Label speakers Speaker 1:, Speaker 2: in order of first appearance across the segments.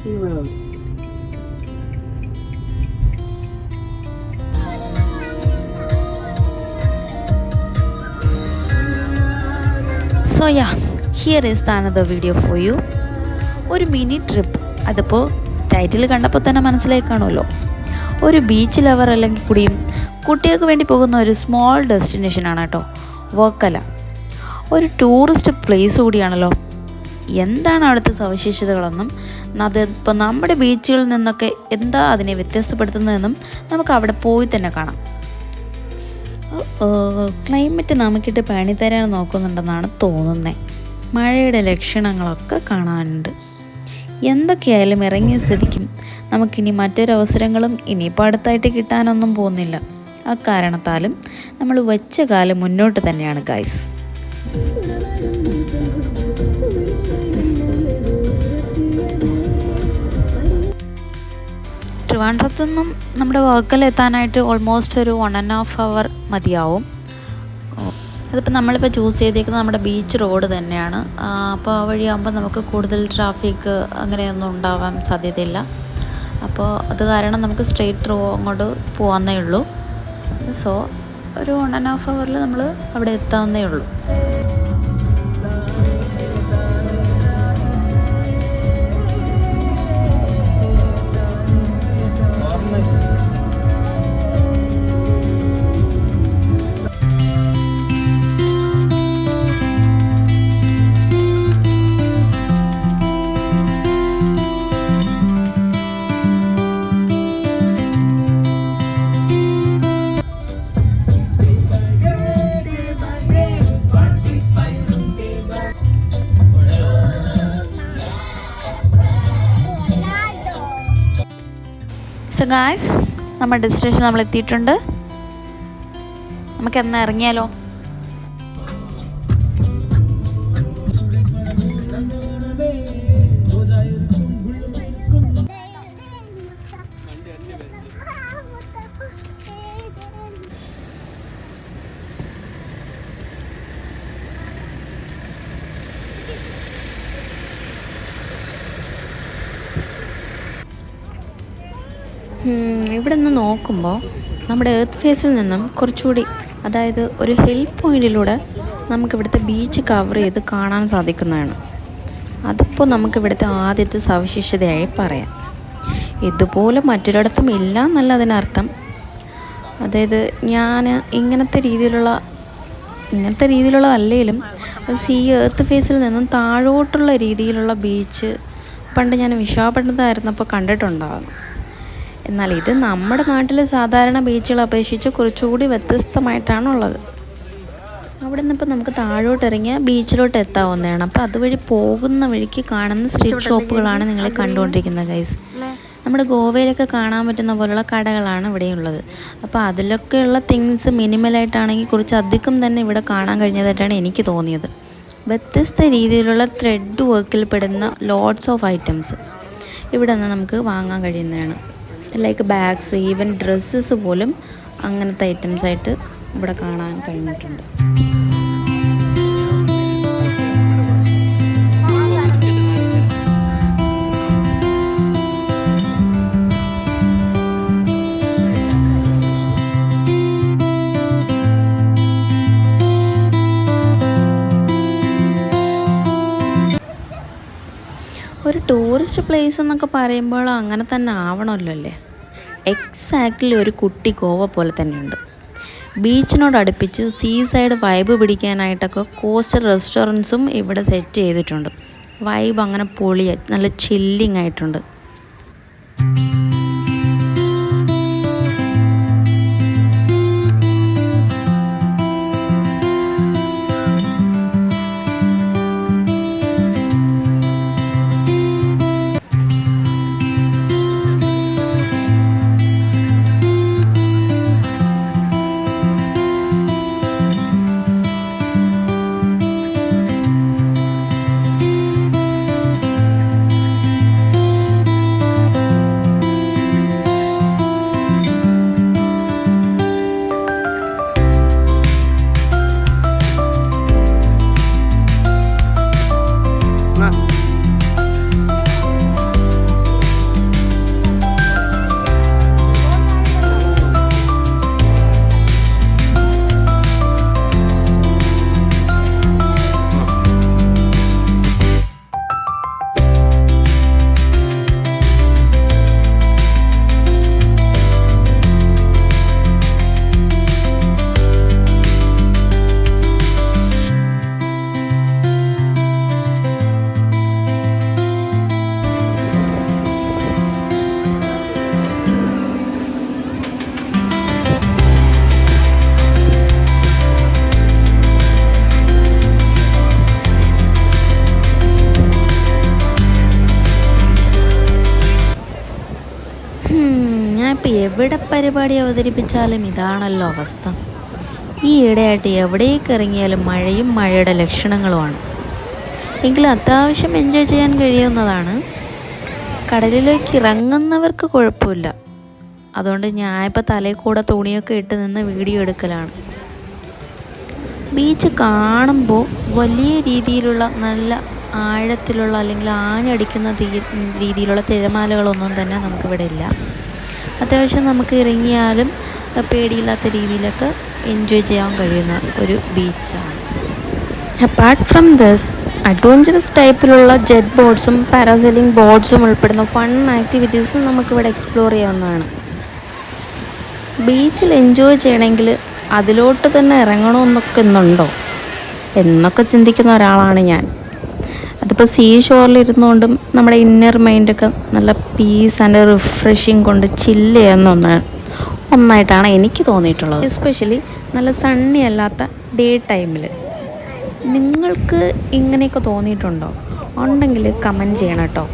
Speaker 1: Chelsea Road.
Speaker 2: So yeah, here is the another video for you. ഒരു mini trip, അതിപ്പോൾ title കണ്ടപ്പോൾ തന്നെ മനസ്സിലായി കാണുമല്ലോ. ഒരു ബീച്ച് ലവർ അല്ലെങ്കിൽ കൂടിയും കുട്ടികൾക്ക് വേണ്ടി പോകുന്ന ഒരു സ്മോൾ ഡെസ്റ്റിനേഷനാണ് കേട്ടോ വർക്കല. ഒരു ടൂറിസ്റ്റ് പ്ലേസ് കൂടിയാണല്ലോ. എന്താണ് അവിടുത്തെ സവിശേഷതകളെന്നും അതിപ്പോൾ നമ്മുടെ ബീച്ചുകളിൽ നിന്നൊക്കെ എന്താ അതിനെ വ്യത്യസ്തപ്പെടുത്തുന്നതെന്നും നമുക്ക് അവിടെ പോയി തന്നെ കാണാം. ക്ലൈമറ്റ് നമുക്കിട്ട് പണിതരാൻ നോക്കുന്നുണ്ടെന്നാണ് തോന്നുന്നത്. മഴയുടെ ലക്ഷണങ്ങളൊക്കെ കാണാനുണ്ട്. എന്തൊക്കെയായാലും ഇറങ്ങിയ സ്ഥിതിക്കും നമുക്കിനി മറ്റൊരവസരങ്ങളും ഇനിയിപ്പോൾ അടുത്തായിട്ട് കിട്ടാനൊന്നും പോകുന്നില്ല. അക്കാരണത്താലും നമ്മൾ വെച്ച കാലം മുന്നോട്ട് തന്നെയാണ് ഗൈസ്. ട്രിവാൻഡ്രത്തുനിന്നും നമ്മുടെ വർക്കല എത്താനായിട്ട് ഓൾമോസ്റ്റ് ഒരു 1.5 hour മതിയാവും. അതിപ്പോൾ നമ്മളിപ്പോൾ ചൂസ് ചെയ്തേക്കുന്നത് നമ്മുടെ ബീച്ച് റോഡ് തന്നെയാണ്. അപ്പോൾ ആ വഴിയാകുമ്പോൾ നമുക്ക് കൂടുതൽ ട്രാഫിക് അങ്ങനെയൊന്നും ഉണ്ടാവാൻ സാധ്യതയില്ല. അപ്പോൾ അത് കാരണം നമുക്ക് സ്ട്രെയിറ്റ് അങ്ങോട്ട് പോകാവുന്നേ ഉള്ളൂ. സോ ഒരു 1.5 hour നമ്മൾ അവിടെ എത്താവുന്നേ ഉള്ളൂ. സോ ഗായ്സ്, നമ്മുടെ ഡെസ്റ്റിനേഷൻ നമ്മൾ എത്തിയിട്ടുണ്ട്. നമുക്ക് എന്നാ ഇറങ്ങിയാലോ? ഇവിടെ നിന്ന് നോക്കുമ്പോൾ നമ്മുടെ എർത്ത് ഫേസിൽ നിന്നും കുറച്ചുകൂടി, അതായത് ഒരു ഹിൽ പോയിൻറ്റിലൂടെ നമുക്കിവിടുത്തെ ബീച്ച് കവർ ചെയ്ത് കാണാൻ സാധിക്കുന്നതാണ്. അതിപ്പോൾ നമുക്കിവിടുത്തെ ആദ്യത്തെ സവിശേഷതയായി പറയാം. ഇതുപോലെ മറ്റൊരിടത്തും ഇല്ല എന്നല്ല അതിനർത്ഥം. അതായത് ഞാൻ ഇങ്ങനത്തെ രീതിയിലുള്ളതല്ലേലും ഈ എർത്ത് ഫേസിൽ നിന്നും താഴോട്ടുള്ള രീതിയിലുള്ള ബീച്ച് പണ്ട് ഞാൻ വിശാഖപട്ടണത്തായിരുന്നപ്പോൾ കണ്ടിട്ടുണ്ടാകും. എന്നാൽ ഇത് നമ്മുടെ നാട്ടിലെ സാധാരണ ബീച്ചുകളെ അപേക്ഷിച്ച് കുറച്ചുകൂടി വ്യത്യസ്തമായിട്ടാണുള്ളത്. അവിടെ നിന്നിപ്പോൾ നമുക്ക് താഴോട്ട് ഇറങ്ങിയ ബീച്ചിലോട്ട് എത്താവുന്നതാണ്. അപ്പോൾ അതുവഴി പോകുന്ന വഴിക്ക് കാണുന്ന സ്ട്രീറ്റ് ഷോപ്പുകളാണ് നിങ്ങൾ കണ്ടുകൊണ്ടിരിക്കുന്നത് ഗൈസ്. നമ്മുടെ ഗോവയിലൊക്കെ കാണാൻ പറ്റുന്ന പോലുള്ള കടകളാണ് ഇവിടെയുള്ളത്. അപ്പോൾ അതിലൊക്കെയുള്ള തിങ്സ് മിനിമലായിട്ടാണെങ്കിൽ കുറച്ച് അധികം തന്നെ ഇവിടെ കാണാൻ കഴിഞ്ഞതായിട്ടാണ് എനിക്ക് തോന്നിയത്. വ്യത്യസ്ത രീതിയിലുള്ള ത്രെഡ് വർക്കിൽ പെടുന്ന ലോട്ട്സ് ഓഫ് ഐറ്റംസ് ഇവിടെ നിന്ന് നമുക്ക് വാങ്ങാൻ കഴിയുന്നതാണ്. ലൈക്ക് ബാഗ്സ്, ഈവൻ ഡ്രസ്സസ് പോലും അങ്ങനത്തെ ഐറ്റംസായിട്ട് ഇവിടെ കാണാൻ കഴിഞ്ഞിട്ടുണ്ട്. ഒരു ടൂറിസ്റ്റ് പ്ലേസ് എന്നൊക്കെ പറയുമ്പോൾ അങ്ങനെ തന്നെ ആവണമല്ലോ അല്ലേ? എക്സാക്ട്ലി ഒരു കുട്ടി ഗോവ പോലെ തന്നെയുണ്ട്. ബീച്ചിനോടടുപ്പിച്ച് സീ സൈഡ് വൈബ് പിടിക്കാനായിട്ടൊക്കെ കോസ്റ്റൽ റെസ്റ്റോറൻറ്റ്സും ഇവിടെ സെറ്റ് ചെയ്തിട്ടുണ്ട്. വൈബ് അങ്ങനെ പൊളിയ, നല്ല ചില്ലിങ് ആയിട്ടുണ്ട്. എവിടെ പരിപാടി അവതരിപ്പിച്ചാലും ഇതാണല്ലോ അവസ്ഥ. ഈ ഇടയായിട്ട് എവിടേക്ക് ഇറങ്ങിയാലും മഴയും മഴയുടെ ലക്ഷണങ്ങളുമാണ്. എങ്കിലും അത്യാവശ്യം എൻജോയ് ചെയ്യാൻ കഴിയുന്നതാണ്. കടലിലേക്ക് ഇറങ്ങുന്നവർക്ക് കുഴപ്പമില്ല. അതുകൊണ്ട് ഞാനിപ്പോൾ തലയിൽ കൂടെ തുണിയൊക്കെ ഇട്ട് നിന്ന് വീഡിയോ എടുക്കലാണ്. ബീച്ച് കാണുമ്പോൾ വലിയ രീതിയിലുള്ള നല്ല ആഴത്തിലുള്ള അല്ലെങ്കിൽ ആഞ്ഞടിക്കുന്ന രീതിയിലുള്ള തിരമാലകളൊന്നും തന്നെ നമുക്കിവിടെ ഇല്ല. അത്യാവശ്യം നമുക്ക് ഇറങ്ങിയാലും പേടിയില്ലാത്ത രീതിയിലൊക്കെ എൻജോയ് ചെയ്യാൻ കഴിയുന്ന ഒരു ബീച്ചാണ്. അപ്പാർട്ട് ഫ്രം ദിസ്, അഡ്വഞ്ചറസ് ടൈപ്പിലുള്ള ജെറ്റ് ബോട്ട്സും പാരാസൈലിംഗ് ബോട്ട്സും ഉൾപ്പെടുന്ന ഫൺ ആക്ടിവിറ്റീസും നമുക്കിവിടെ എക്സ്പ്ലോർ ചെയ്യാവുന്നതാണ്. ബീച്ചിൽ എൻജോയ് ചെയ്യണമെങ്കിൽ അതിലോട്ട് തന്നെ ഇറങ്ങണമെന്നൊക്കെ എന്നുണ്ടോ എന്നൊക്കെ ചിന്തിക്കുന്ന ഒരാളാണ് ഞാൻ. അതിപ്പോൾ സീ ഷോറിലിരുന്നുകൊണ്ടും നമ്മുടെ ഇന്നർ മൈൻഡൊക്കെ നല്ല പീസ് ആൻഡ് റിഫ്രഷിങ് കൊണ്ട് ചില്ല് ചെയ്യുന്ന ഒന്നായിട്ടാണ് എനിക്ക് തോന്നിയിട്ടുള്ളത്. എസ്പെഷ്യലി നല്ല സണ്ണി അല്ലാത്ത ഡേ ടൈമിൽ. നിങ്ങൾക്ക് ഇങ്ങനെയൊക്കെ തോന്നിയിട്ടുണ്ടോ? ഉണ്ടെങ്കിൽ കമൻറ്റ് ചെയ്യണം കേട്ടോ.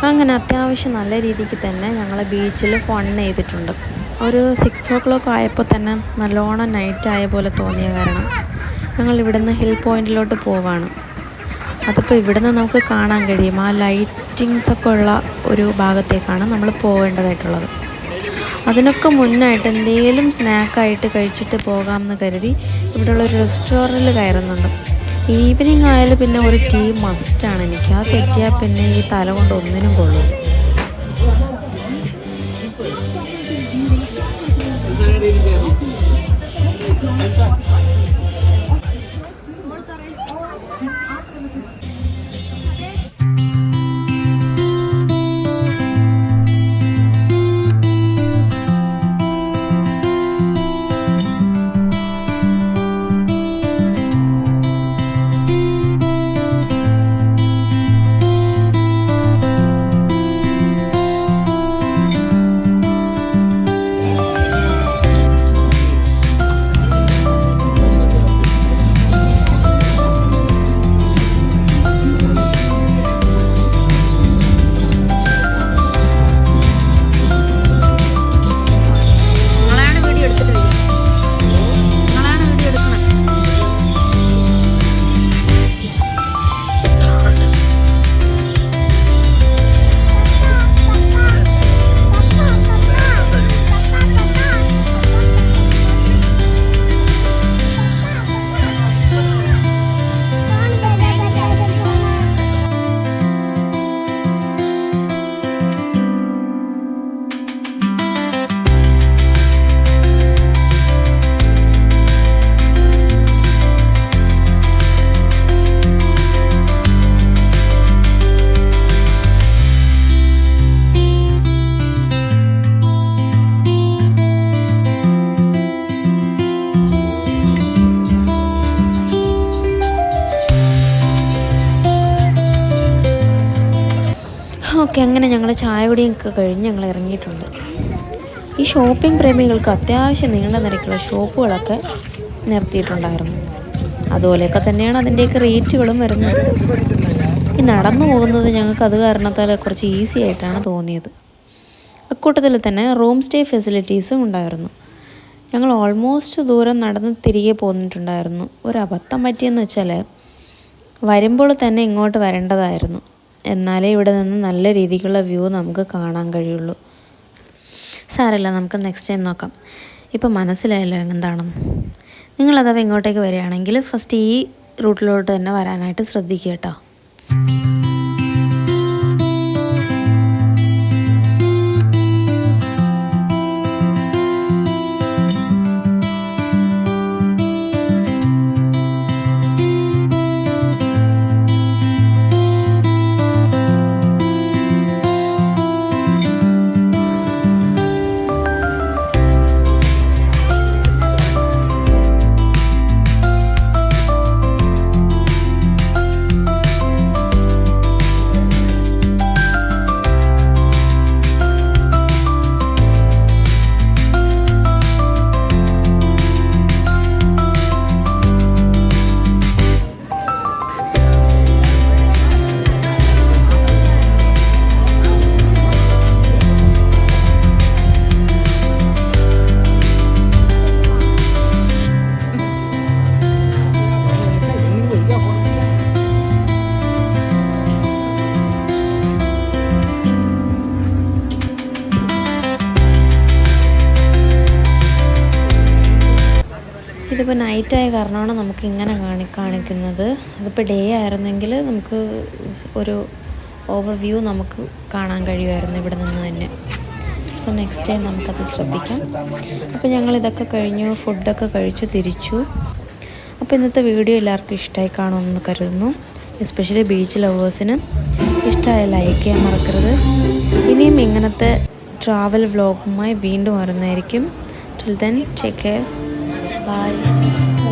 Speaker 2: അങ്ങനെ അത്യാവശ്യം നല്ല രീതിക്ക് തന്നെ ഞങ്ങൾ ബീച്ചിൽ ഫൺ ചെയ്തിട്ടുണ്ട്. ഒരു 6 o'clock ആയപ്പോൾ തന്നെ നല്ലോണം നൈറ്റായ പോലെ തോന്നിയ കാരണം ഞങ്ങൾ ഇവിടുന്ന് ഹിൽ പോയിൻറ്റിലോട്ട് പോവാണ്. അതിപ്പോൾ ഇവിടുന്ന് നമുക്ക് കാണാൻ കഴിയും, ആ ലൈറ്റിങ്സൊക്കെ ഉള്ള ഒരു ഭാഗത്തേക്കാണ് നമ്മൾ പോവേണ്ടതായിട്ടുള്ളത്. അതിനൊക്കെ മുന്നായിട്ട് എന്തെങ്കിലും സ്നാക്കായിട്ട് കഴിച്ചിട്ട് പോകാമെന്ന് കരുതി ഇവിടെയുള്ളൊരു റെസ്റ്റോറൻറ്റിൽ കയറുന്നുണ്ട്. ഈവനിങ് ആയാലും പിന്നെ ഒരു ടീ മസ്റ്റാണ് എനിക്ക്. അത് തെറ്റിയാൽ പിന്നെ ഈ തല കൊണ്ട് ഒന്നിനും കൊള്ളും. ഓക്കെ, അങ്ങനെ ഞങ്ങൾ ചായ കുടിയൊക്കെ കഴിഞ്ഞ് ഞങ്ങൾ ഇറങ്ങിയിട്ടുണ്ട്. ഈ ഷോപ്പിംഗ് പ്രേമികൾക്ക് അത്യാവശ്യം നീണ്ട നിരക്കുള്ള ഷോപ്പുകളൊക്കെ നിർത്തിയിട്ടുണ്ടായിരുന്നു. അതുപോലെയൊക്കെ തന്നെയാണ് അതിൻ്റെയൊക്കെ റേറ്റുകളും വരുന്നത്. ഈ നടന്നു പോകുന്നത് ഞങ്ങൾക്ക് അത് കാരണത്താൽ കുറച്ച് ഈസി ആയിട്ടാണ് തോന്നിയത്. അക്കൂട്ടത്തിൽ തന്നെ റൂം സ്റ്റേ ഫെസിലിറ്റീസും ഉണ്ടായിരുന്നു. ഞങ്ങൾ ഓൾമോസ്റ്റ് ദൂരം നടന്ന് തിരികെ പോന്നിട്ടുണ്ടായിരുന്നു. ഒരു അബദ്ധം പറ്റിയെന്ന് വെച്ചാൽ വരുമ്പോൾ തന്നെ ഇങ്ങോട്ട് വരേണ്ടതായിരുന്നു. എന്നാലേ ഇവിടെ നിന്ന് നല്ല രീതിക്കുള്ള വ്യൂ നമുക്ക് കാണാൻ കഴിയുള്ളൂ. സാരമില്ല, നമുക്ക് നെക്സ്റ്റ് ടൈം നോക്കാം. ഇപ്പം മനസ്സിലായല്ലോ എന്താണെന്ന്. നിങ്ങളഥവാ ഇങ്ങോട്ടേക്ക് വരികയാണെങ്കിൽ ഫസ്റ്റ് ഈ റൂട്ടിലോട്ട് തന്നെ വരാനായിട്ട് ശ്രദ്ധിക്കുക കേട്ടോ. ഇതിപ്പോൾ നൈറ്റായ കാരണമാണ് നമുക്ക് ഇങ്ങനെ കാണിക്കുന്നത്. അതിപ്പോൾ ഡേ ആയിരുന്നെങ്കിൽ നമുക്ക് ഒരു ഓവർവ്യൂ നമുക്ക് കാണാൻ കഴിയുമായിരുന്നു ഇവിടെ നിന്ന് തന്നെ. സോ നെക്സ്റ്റ് ടൈം നമുക്കത് ശ്രദ്ധിക്കാം. അപ്പോൾ ഞങ്ങളിതൊക്കെ കഴിഞ്ഞു, ഫുഡൊക്കെ കഴിച്ചു തിരിച്ചു. അപ്പോൾ ഇന്നത്തെ വീഡിയോ എല്ലാവർക്കും ഇഷ്ടമായി കാണുമെന്ന് കരുതുന്നു. എസ്പെഷ്യലി ബീച്ച് ലവേഴ്സിന് ഇഷ്ടമായ ലൈക്ക് ചെയ്യാൻ മറക്കരുത്. ഇനിയും ഇങ്ങനത്തെ ട്രാവൽ വ്ലോഗുമായി വീണ്ടും വരുന്നതായിരിക്കും. Till then take care. Bye.